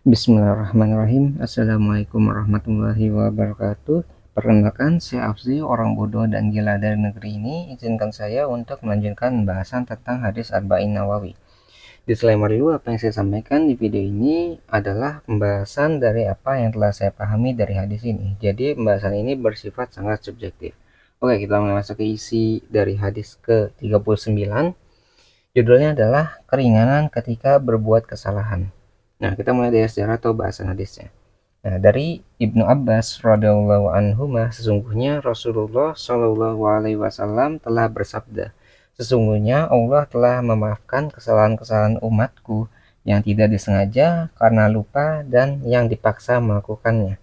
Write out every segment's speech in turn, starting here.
Bismillahirrahmanirrahim. Assalamualaikum warahmatullahi wabarakatuh. Perkenalkan, saya Afzi, orang bodoh dan gila dari negeri ini. Izinkan saya untuk melanjutkan bahasan tentang hadis Arba'in Nawawi. Disclaimer dulu, apa yang saya sampaikan di video ini adalah pembahasan dari apa yang telah saya pahami dari hadis ini. Jadi pembahasan ini bersifat sangat subjektif. Oke, kita mulai masuk ke isi dari hadis ke-39. Judulnya adalah keringanan ketika berbuat kesalahan. Nah, kita mulai dari sejarah atau bahasan hadisnya. Nah, dari Ibnu Abbas radhiyallahu anhu, sesungguhnya Rasulullah shallallahu alaihi wasallam telah bersabda, sesungguhnya Allah telah memaafkan kesalahan-kesalahan umatku yang tidak disengaja karena lupa dan yang dipaksa melakukannya.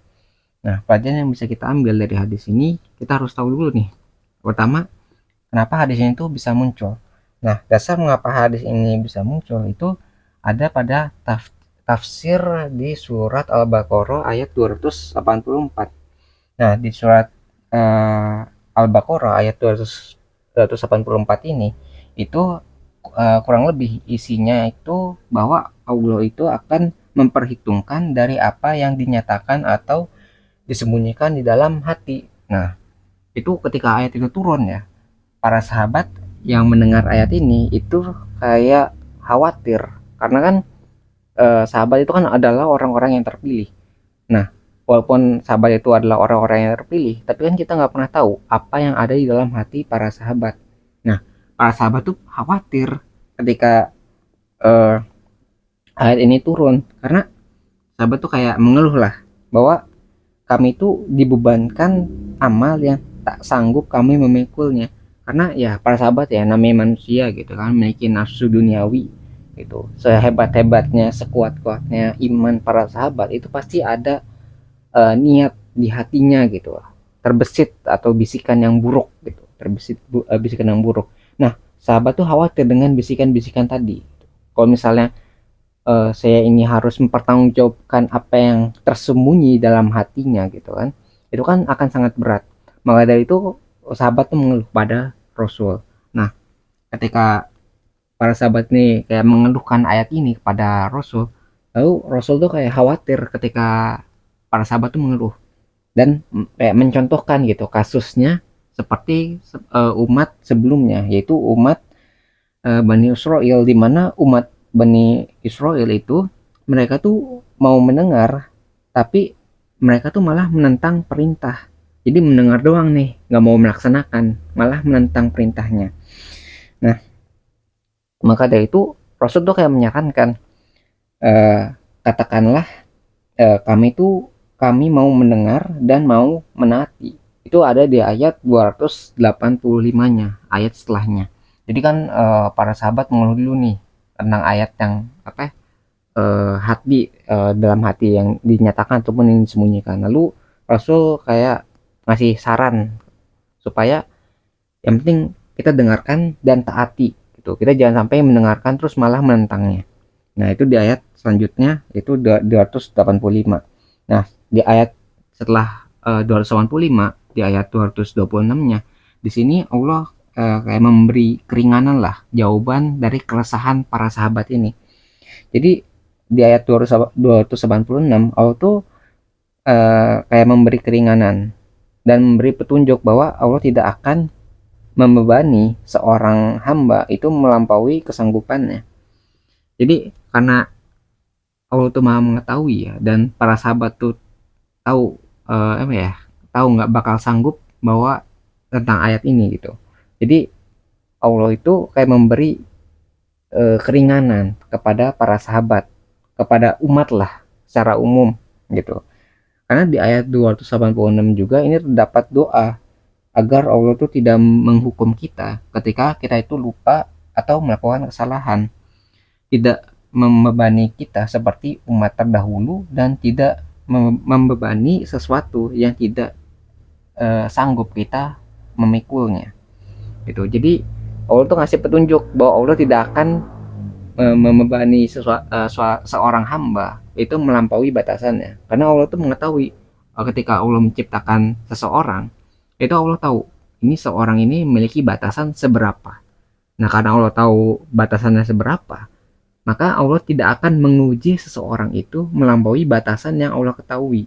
Nah, pelajaran yang bisa kita ambil dari hadis ini, kita harus tahu dulu nih. Pertama, kenapa hadis ini tuh bisa muncul? Nah, dasar mengapa hadis ini bisa muncul itu ada pada tafsir di surat Al-Baqarah ayat 284. Nah, di surat Al-Baqarah ayat 284 ini itu kurang lebih isinya itu bahwa Allah itu akan memperhitungkan dari apa yang dinyatakan atau disembunyikan di dalam hati. Nah, itu ketika ayat itu turun ya, para sahabat yang mendengar ayat ini itu kayak khawatir karena kan sahabat itu kan adalah orang-orang yang terpilih. Nah, walaupun sahabat itu adalah orang-orang yang terpilih, tapi kan kita nggak pernah tahu apa yang ada di dalam hati para sahabat. Nah, para sahabat tuh khawatir ketika eh, ayat ini turun karena sahabat tuh kayak mengeluh lah bahwa kami itu dibebankan amal yang tak sanggup kami memikulnya, karena ya para sahabat ya namanya manusia gitu kan, memiliki nafsu duniawi gitu. Sehebat-hebatnya, sekuat-kuatnya iman para sahabat itu pasti ada niat di hatinya gitu, terbesit atau bisikan yang buruk gitu, terbesit bisikan yang buruk. Nah, sahabat tuh khawatir dengan bisikan-bisikan tadi. Kalau misalnya saya ini harus mempertanggungjawabkan apa yang tersembunyi dalam hatinya gitu kan, itu kan akan sangat berat. Maka dari itu sahabat tuh mengeluh pada Rasul. Nah, ketika para sahabat nih kayak mengeluhkan ayat ini kepada Rasul, lalu Rasul tuh kayak khawatir ketika para sahabat tuh mengeluh dan kayak mencontohkan gitu kasusnya seperti umat sebelumnya, yaitu umat Bani Israel, di mana umat Bani Israel itu mereka tuh mau mendengar tapi mereka tuh malah menentang perintah. Jadi mendengar doang nih, nggak mau melaksanakan, malah menentang perintahnya. Nah, maka dari itu Rasul tuh kayak menyarankan, eh, katakanlah, kami mau mendengar dan mau menaati. Itu ada di ayat 285-nya, ayat setelahnya. Jadi kan para sahabat mengeluh dulu nih tentang ayat yang apa, hati, dalam hati yang dinyatakan ataupun yang disembunyikan. Lalu Rasul kayak ngasih saran supaya yang penting kita dengarkan dan taati gitu. Kita jangan sampai mendengarkan terus malah menentangnya. Nah, itu di ayat selanjutnya itu 285. Nah, di ayat setelah 285, di ayat 226-nya, di sini Allah kayak memberi keringanan lah jawaban dari keresahan para sahabat ini. Jadi di ayat 286 Allah tuh kayak memberi keringanan dan memberi petunjuk bahwa Allah tidak akan membebani seorang hamba itu melampaui kesanggupannya. Jadi karena Allah tuh maha mengetahui ya, dan para sahabat tuh tahu apa ya, tahu nggak bakal sanggup bahwa tentang ayat ini gitu. Jadi Allah itu kayak memberi keringanan kepada para sahabat, kepada umat lah secara umum gitu. Karena di ayat 286 juga ini terdapat doa agar Allah itu tidak menghukum kita ketika kita itu lupa atau melakukan kesalahan, tidak membebani kita seperti umat terdahulu, dan tidak membebani sesuatu yang tidak sanggup kita memikulnya gitu. Jadi Allah tuh ngasih petunjuk bahwa Allah tidak akan membebani seorang hamba itu melampaui batasannya, karena Allah tuh mengetahui ketika Allah menciptakan seseorang itu Allah tahu ini seorang ini memiliki batasan seberapa. Nah, karena Allah tahu batasannya seberapa, maka Allah tidak akan menguji seseorang itu melampaui batasan yang Allah ketahui.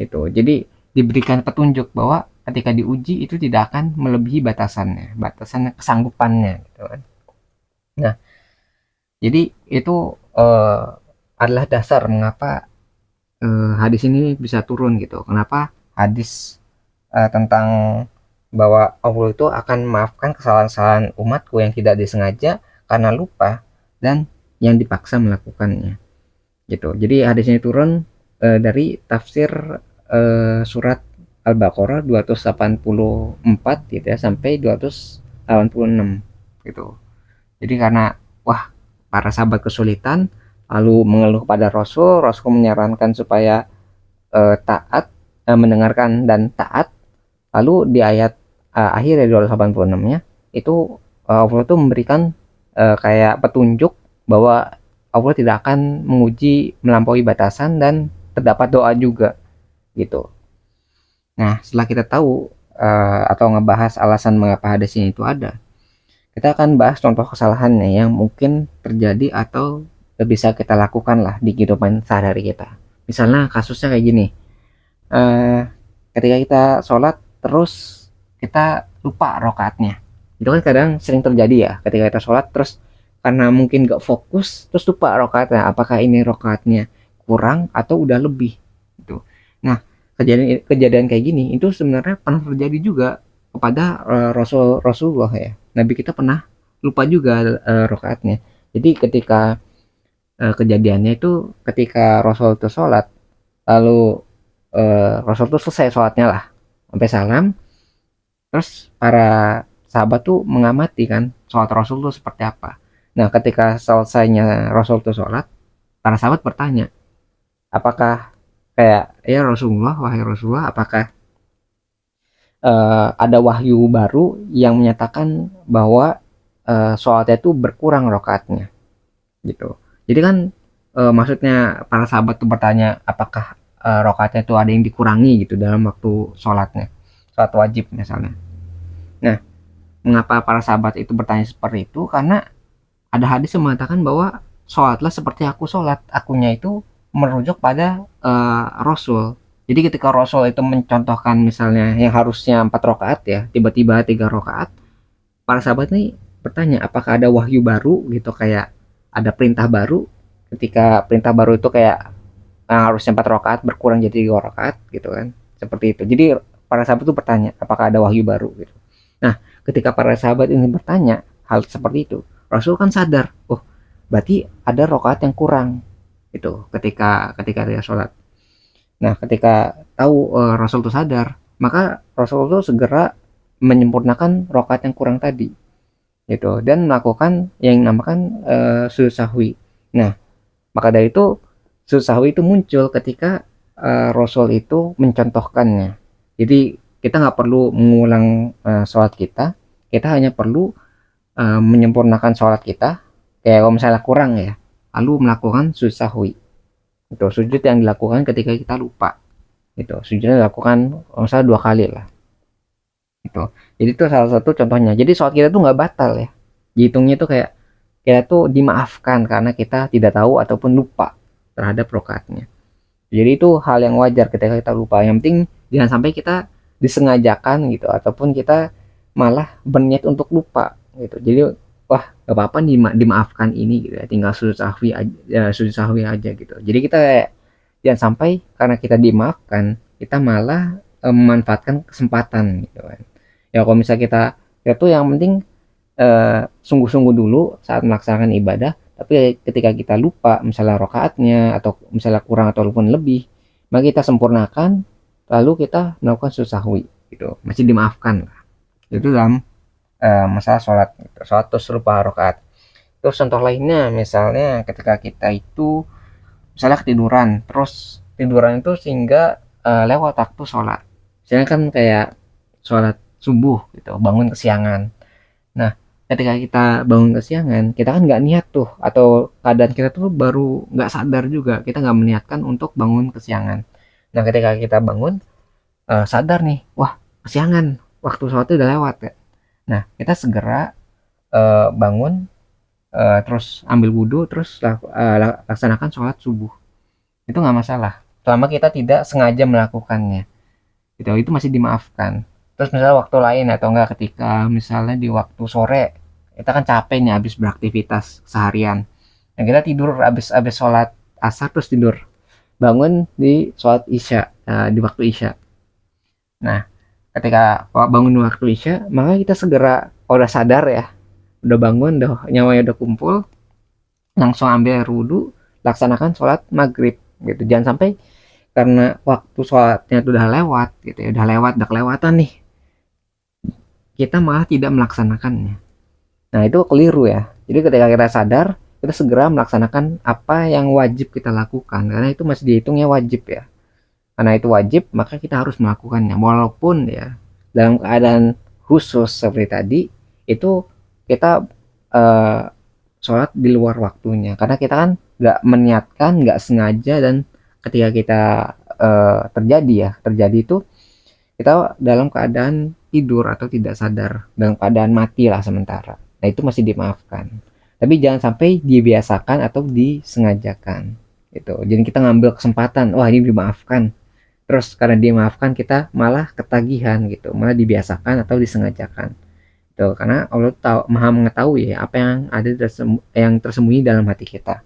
Itu. Jadi diberikan petunjuk bahwa ketika diuji itu tidak akan melebihi batasannya, batasan kesanggupannya gitu kan. Nah, jadi itu adalah dasar mengapa hadis ini bisa turun gitu. Kenapa hadis tentang bahwa Allah itu akan memaafkan kesalahan-kesalahan umatku yang tidak disengaja karena lupa dan yang dipaksa melakukannya gitu. Jadi hadis ini turun dari tafsir surat Al-Baqarah 284 gitu ya sampai 286 gitu. Jadi karena wah, para sahabat kesulitan lalu mengeluh kepada Rasul, Rasul menyarankan supaya taat, mendengarkan dan taat. Lalu di ayat akhir dari 286-nya itu Allah itu memberikan kayak petunjuk bahwa Allah tidak akan menguji melampaui batasan dan terdapat doa juga gitu. Nah, setelah kita tahu atau ngebahas alasan mengapa hadis ini itu ada, kita akan bahas contoh kesalahannya yang mungkin terjadi atau bisa kita lakukan lah di kehidupan sehari-hari kita. Misalnya kasusnya kayak gini, eh, ketika kita sholat terus kita lupa rokaatnya, itu kan kadang sering terjadi ya. Ketika kita sholat terus karena mungkin gak fokus terus lupa rokaatnya, apakah ini rokaatnya kurang atau udah lebih gitu. Nah, kejadian kayak gini itu sebenarnya pernah terjadi juga kepada Rasulullah ya, Nabi kita pernah lupa juga rokaatnya. Jadi ketika kejadiannya itu ketika Rasul itu sholat, lalu Rasul tuh selesai sholatnya lah sampai salam, terus para sahabat tuh mengamati kan sholat Rasul tuh seperti apa. Nah, ketika selesainya Rasul tuh sholat, para sahabat bertanya, apakah kayak ya Rasulullah, wahai Rasulullah, apakah ada wahyu baru yang menyatakan bahwa sholatnya itu berkurang rokaatnya gitu. Jadi kan maksudnya para sahabat tuh bertanya apakah rokaatnya itu ada yang dikurangi gitu dalam waktu sholatnya, sholat wajib misalnya. Nah, mengapa para sahabat itu bertanya seperti itu? Karena ada hadis yang mengatakan bahwa sholatlah seperti aku sholat. Akunya itu merujuk pada Rasul. Jadi ketika Rasul itu mencontohkan misalnya yang harusnya 4 rakaat ya, tiba-tiba 3 rakaat, para sahabat nih bertanya apakah ada wahyu baru gitu, kayak ada perintah baru, ketika perintah baru itu kayak harusnya 4 rakaat berkurang jadi 3 rakaat gitu kan, seperti itu. Jadi para sahabat itu bertanya apakah ada wahyu baru gitu. Nah, ketika para sahabat ini bertanya hal seperti itu, Rasul kan sadar, oh berarti ada rakaat yang kurang gitu ketika dia sholat. Nah, ketika tahu Rasul itu sadar, maka Rasul itu segera menyempurnakan rakaat yang kurang tadi gitu dan melakukan yang dinamakan sujud sahwi. Nah, maka dari itu sujud sahwi itu muncul ketika Rasul itu mencontohkannya. Jadi kita nggak perlu mengulang sholat kita, kita hanya perlu menyempurnakan sholat kita. Kayak kalau misalnya kurang ya, lalu melakukan sujud sahwi. Itu sujud yang dilakukan ketika kita lupa. Itu sujudnya dilakukan misalnya 2 kali lah. Itu. Jadi itu salah satu contohnya. Jadi sholat kita tuh nggak batal ya. Dihitungnya tuh kayak kita tuh dimaafkan karena kita tidak tahu ataupun lupa terhadap rokaatnya. Jadi itu hal yang wajar ketika kita lupa. Yang penting jangan sampai kita disengajakan gitu ataupun kita malah berniat untuk lupa gitu. Jadi wah gak apa-apa dimaafkan ini gitu ya. Tinggal sujud sahwi aja gitu. Jadi kita jangan sampai karena kita dimaafkan kita malah memanfaatkan kesempatan gitu kan. Ya kalau misalnya kita tuh yang penting sungguh-sungguh dulu saat melaksanakan ibadah, tapi ketika kita lupa misalnya rokaatnya atau misalnya kurang ataupun lebih, maka kita sempurnakan lalu kita melakukan sujud sahwi gitu, masih dimaafkan lah. Itu dalam masalah sholat gitu. Sholat terus lupa rokaat. Terus contoh lainnya misalnya ketika kita itu misalnya ketiduran terus tiduran itu sehingga lewat waktu sholat, misalnya kan kayak sholat subuh gitu, bangun kesiangan. Nah, ketika kita bangun kesiangan, kita kan nggak niat tuh, atau keadaan kita tuh baru nggak sadar juga, kita nggak meniatkan untuk bangun kesiangan. Nah, ketika kita bangun, sadar nih, wah kesiangan, waktu sholat itu udah lewat ya. Nah, kita segera bangun, terus ambil wudhu, terus laksanakan sholat subuh. Itu nggak masalah. Selama kita tidak sengaja melakukannya. Itu masih dimaafkan. Terus misalnya waktu lain atau enggak ketika misalnya di waktu sore, kita kan capek nih habis beraktivitas seharian. Nah, kita tidur habis sholat asar terus tidur. Bangun di sholat isya, di waktu isya. Nah, ketika bangun di waktu isya, maka kita segera, kalau udah sadar ya, udah bangun, udah nyawanya udah kumpul, langsung ambil air wudhu, laksanakan sholat maghrib gitu. Jangan sampai karena waktu sholatnya itu udah lewat gitu ya, udah kelewatan nih, kita malah tidak melaksanakannya. Nah, itu keliru ya. Jadi ketika kita sadar, kita segera melaksanakan apa yang wajib kita lakukan, karena itu masih dihitungnya wajib ya. Karena itu wajib, maka kita harus melakukannya. Walaupun ya dalam keadaan khusus seperti tadi, itu kita sholat di luar waktunya. Karena kita kan nggak meniatkan, nggak sengaja, dan ketika kita terjadi itu kita dalam keadaan tidur atau tidak sadar, dalam keadaan mati lah sementara. Nah, itu masih dimaafkan. Tapi jangan sampai dibiasakan atau disengajakan. Gitu. Jadi kita ngambil kesempatan, wah ini dimaafkan. Terus karena dimaafkan kita malah ketagihan gitu, malah dibiasakan atau disengajakan. Tuh, karena Allah tahu, maha mengetahui apa yang ada yang tersembunyi dalam hati kita.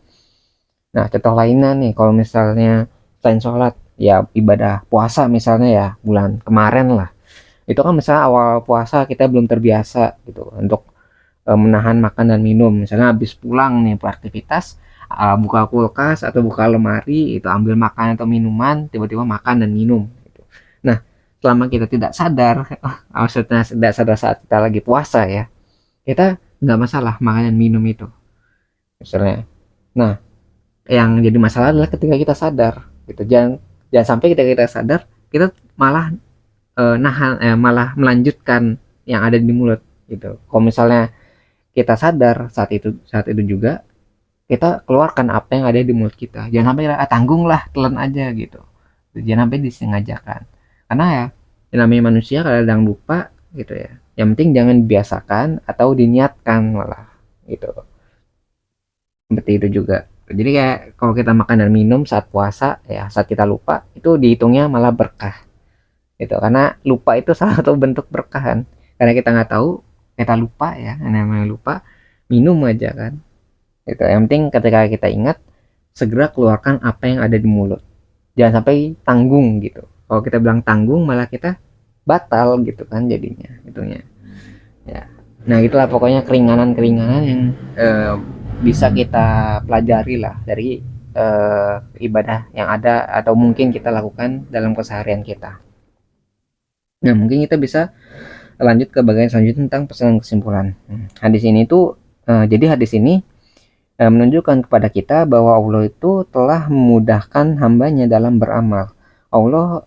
Nah, contoh lainnya nih, kalau misalnya selain sholat, ya ibadah puasa misalnya ya, bulan kemarin lah. Itu kan misalnya awal puasa kita belum terbiasa gitu untuk menahan makan dan minum. Misalnya habis pulang nih beraktivitas, buka kulkas atau buka lemari, itu ambil makanan atau minuman, tiba-tiba makan dan minum. Gitu. Nah, selama kita tidak sadar, maksudnya tidak sadar saat kita lagi puasa ya, kita nggak masalah makan dan minum itu. Misalnya. Nah, yang jadi masalah adalah ketika kita sadar. Gitu. Jangan sampai ketika kita sadar, kita malah malah melanjutkan yang ada di mulut gitu. Kalau misalnya kita sadar saat itu juga kita keluarkan apa yang ada di mulut kita. Jangan sampai tanggung lah, telan aja gitu. Jangan sampai disengajakan. Karena ya yang namanya manusia kadang lupa gitu ya. Yang penting jangan dibiasakan atau diniatkan malah gitu. Seperti itu juga. Jadi kayak kalau kita makan dan minum saat puasa ya, saat kita lupa itu dihitungnya malah berkah gitu, karena lupa itu salah satu bentuk berkah kan, karena kita nggak tahu, kita lupa ya, namanya lupa, minum aja kan gitu. Yang penting ketika kita ingat, segera keluarkan apa yang ada di mulut, jangan sampai tanggung gitu. Kalau kita bilang tanggung malah kita batal gitu kan jadinya itunya ya. Nah, itulah pokoknya keringanan-keringanan yang bisa kita pelajari lah dari ibadah yang ada atau mungkin kita lakukan dalam keseharian kita. Nah, mungkin kita bisa lanjut ke bagian selanjutnya tentang pesan kesimpulan. Hadis ini tuh jadi hadis ini menunjukkan kepada kita bahwa Allah itu telah memudahkan hambanya dalam beramal. Allah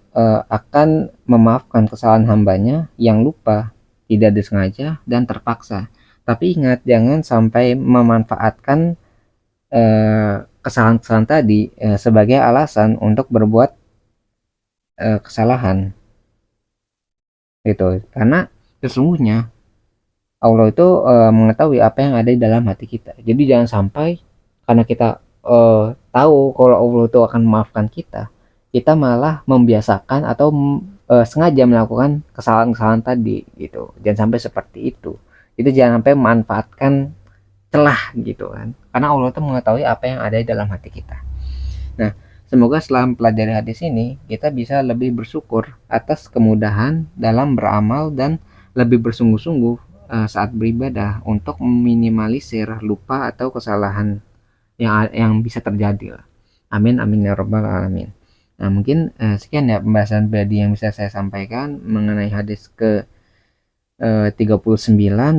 akan memaafkan kesalahan hambanya yang lupa, tidak disengaja, dan terpaksa. Tapi ingat, jangan sampai memanfaatkan kesalahan-kesalahan tadi sebagai alasan untuk berbuat kesalahan. Gitu. Karena sesungguhnya Allah itu mengetahui apa yang ada di dalam hati kita. Jadi jangan sampai karena kita tahu kalau Allah itu akan memaafkan kita, kita malah membiasakan atau sengaja melakukan kesalahan-kesalahan tadi gitu. Jangan sampai seperti itu. Itu jangan sampai memanfaatkan celah gitu kan. Karena Allah itu mengetahui apa yang ada di dalam hati kita. Nah, semoga setelah mempelajari hadis ini, kita bisa lebih bersyukur atas kemudahan dalam beramal dan lebih bersungguh-sungguh saat beribadah untuk meminimalisir lupa atau kesalahan yang bisa terjadi. Amin amin ya rabbal alamin. Nah, mungkin sekian ya pembahasan pribadi yang bisa saya sampaikan mengenai hadis ke 39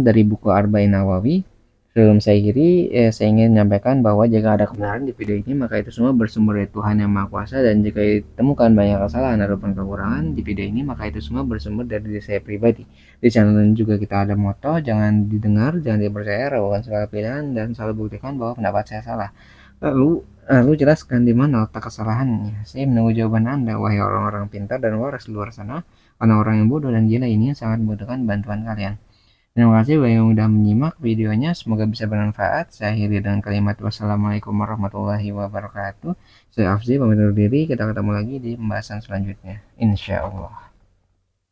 dari buku Arba'in Nawawi. Sebelum saya akhiri, saya ingin menyampaikan bahwa jika ada kebenaran di video ini, maka itu semua bersumber dari Tuhan Yang Maha Kuasa, dan jika ditemukan banyak kesalahan ataupun kekurangan di video ini, maka itu semua bersumber dari diri saya pribadi. Di channel ini juga kita ada moto, jangan didengar, jangan dipercaya, ragukan segala pilihan, dan selalu buktikan bahwa pendapat saya salah. Lalu jelaskan di mana letak kesalahannya. Saya menunggu jawaban Anda, wahai orang-orang pintar dan waras luar sana, karena orang yang bodoh dan gila ini sangat membutuhkan bantuan kalian. Terima kasih bagi yang udah menyimak videonya, semoga bisa bermanfaat. Saya akhiri dengan kalimat wassalamualaikum warahmatullahi wabarakatuh. Saya Afzi, pamit undur diri, kita ketemu lagi di pembahasan selanjutnya, insya Allah.